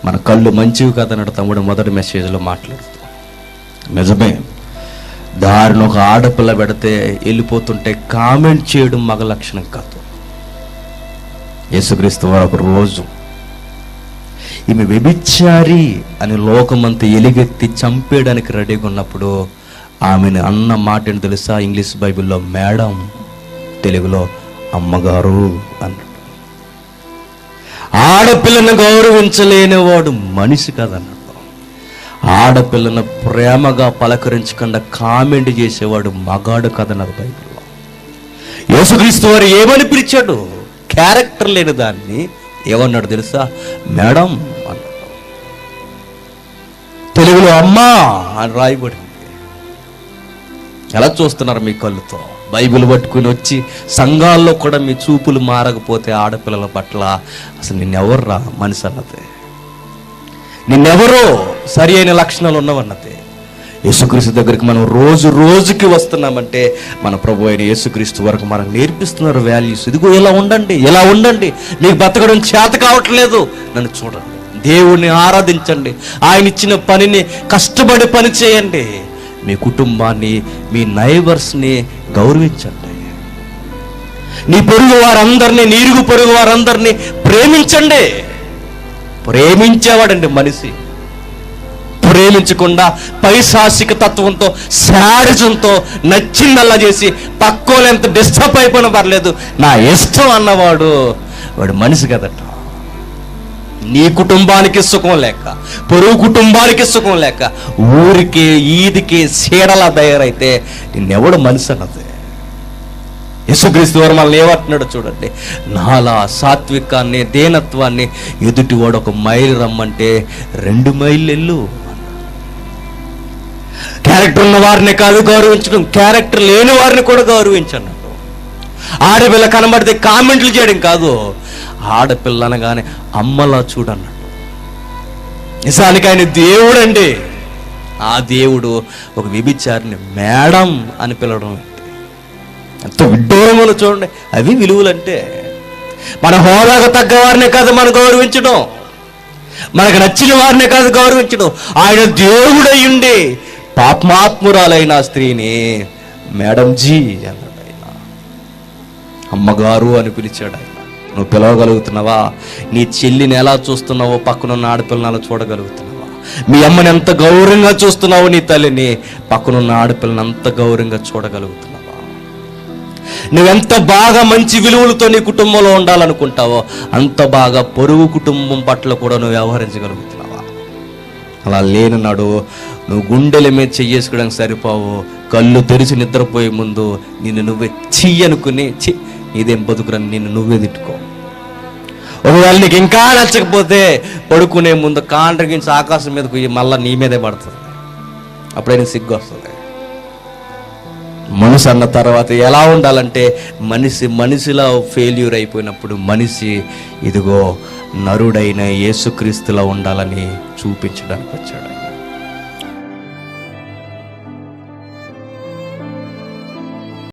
మన కళ్ళు మంచివి కదన్నాడు తమ్ముడు మొదటి మెసేజ్లో మాట్లాడుతూ. నిజమే, దారిని ఒక ఆడపిల్ల పెడితే వెళ్ళిపోతుంటే కామెంట్ చేయడం మగ లక్షణం కాదు. యేసుక్రీస్తు వారు ఒక రోజు ఈమె వ్యభిచారి అని లోకమంతా ఎలుగెత్తి చంపేయడానికి రెడీగా ఉన్నప్పుడు ఆమెను అన్న మాట ఏంటి తెలుసా? ఇంగ్లీష్ బైబిల్లో మేడం, తెలుగులో అమ్మగారు అన్నాడు. ఆడపిల్లను గౌరవించలేనివాడు మనిషి కాదన్నాడు. ఆడపిల్లను ప్రేమగా పలకరించకుండా కామెంట్ చేసేవాడు మగాడు కదన్నారు బైబిల్లో. యేసుక్రీస్తు వారు ఏమని పిలిచాడు? క్యారెక్టర్ లేని దాన్ని ఏమన్నాడు తెలుసా? మేడం అన్నాడు. తెలుగులో అమ్మా అని రాయబడింది. ఎలా చూస్తున్నారు మీ కళ్ళుతో? బైబిల్ పట్టుకుని వచ్చి సంఘాల్లో కూడా మీ చూపులు మారకపోతే ఆడపిల్లల పట్ల అసలు నిన్నెవర్రా మనిషి అన్నది? నిన్నెవరో సరి అయిన లక్షణాలు ఉన్నవన్నది. యేసుక్రీస్తు దగ్గరికి మనం రోజు రోజుకి వస్తున్నామంటే మన ప్రభు అయిన యేసుక్రీస్తు వరకు మనకు నేర్పిస్తున్నారు వాల్యూస్. ఇదిగో ఇలా ఉండండి, ఇలా ఉండండి, మీకు బతకడం చేత కావట్లేదు, నన్ను చూడండి, దేవుణ్ణి ఆరాధించండి, ఆయన ఇచ్చిన పనిని కష్టపడి పని చేయండి, మీ కుటుంబాన్ని, మీ నైబర్స్ని గౌరవించండి, నీ పొరుగు వారందరినీ, నీరుగు పొరుగు వారందరినీ ప్రేమించండి. ప్రేమించేవాడండి మనిషి. ప్రేమించకుండా పైశాసిక తత్వంతో, శాడిజంతో నచ్చిందల్లా చేసి పక్కోలు ఎంత డిస్టర్బ్ అయిపోయినా పర్లేదు, నా ఇష్టం అన్నవాడు వాడు మనిషి కదట. నీ కుటుంబానికి సుఖం లేక, పొరుగు కుటుంబానికి సుఖం లేక, ఊరికి ఈదికి సీడలా తయారైతే నిన్నెవడు మనిషి అన్నది? యేసుక్రీస్తు వారు మనల్ని ఏమంటున్నాడు చూడండి. నాలా సాత్వికాన్ని, దీనత్వాన్ని ఎదుటివాడు 1 మైలు రమ్మంటే 2 మైళ్ళు వెళ్ళు. క్యారెక్టర్ ఉన్న వారిని కాదు గౌరవించడం, క్యారెక్టర్ లేని వారిని కూడా గౌరవించను. ఆడపిల్ల కనబడితే కామెంట్లు చేయడం కాదు, ఆడపిల్ల అనగానే అమ్మలా చూడన్నాడు. నిజానికి ఆయన దేవుడు అండి. ఆ దేవుడు ఒక వ్యభిచారిని మేడం అని పిలవడం ఎంత విడ్డూరమో చూడండి. అవి విలువలంటే. మన హోదాకు తగ్గ వారినే కాదు మనం గౌరవించడం, మనకు నచ్చిన వారినే కాదు గౌరవించడం. ఆయన దేవుడయ్యుండి పాపాత్మురాలైన స్త్రీని మేడం జీ అన్నాడు ఆయన. అమ్మగారు అని పిలిచాడు ఆయన. నువ్వు పిలవగలుగుతున్నావా? నీ చెల్లిని ఎలా చూస్తున్నావో పక్కనున్న ఆడపిల్లని అలా చూడగలుగుతున్నావా? మీ అమ్మని ఎంత గౌరవంగా చూస్తున్నావో నీ తల్లిని, పక్కనున్న ఆడపిల్లని అంత గౌరవంగా చూడగలుగుతున్నావా? నువ్వెంత బాగా మంచి విలువలతో నీ కుటుంబంలో ఉండాలనుకుంటావో అంత బాగా పొరుగు కుటుంబం పట్ల కూడా నువ్వు వ్యవహరించగలుగుతున్నావా? అలా లేనన్నాడు నువ్వు గుండెల మీద చెయ్యేసుకోవడానికి సరిపోవు. కళ్ళు తెరిచి నిద్రపోయే ముందు నిన్ను నువ్వే చెయ్యనుకుని ఇదేం బతుకురని నిన్ను నువ్వే తిట్టుకో. ఒకవేళ నీకు ఇంకా నచ్చకపోతే పడుకునే ముందు కాండ్రగించి ఆకాశం మీదకు మళ్ళీ నీ మీదే పడుతుంది. అప్పుడే నీకు సిగ్గు వస్తుంది. మనసు అన్న తర్వాత ఎలా ఉండాలంటే మనిషిలా ఫెయిల్యూర్ అయిపోయినప్పుడు మనిషి ఇదిగో నరుడైన యేసుక్రీస్తులా ఉండాలని చూపించడానికి వచ్చాడు.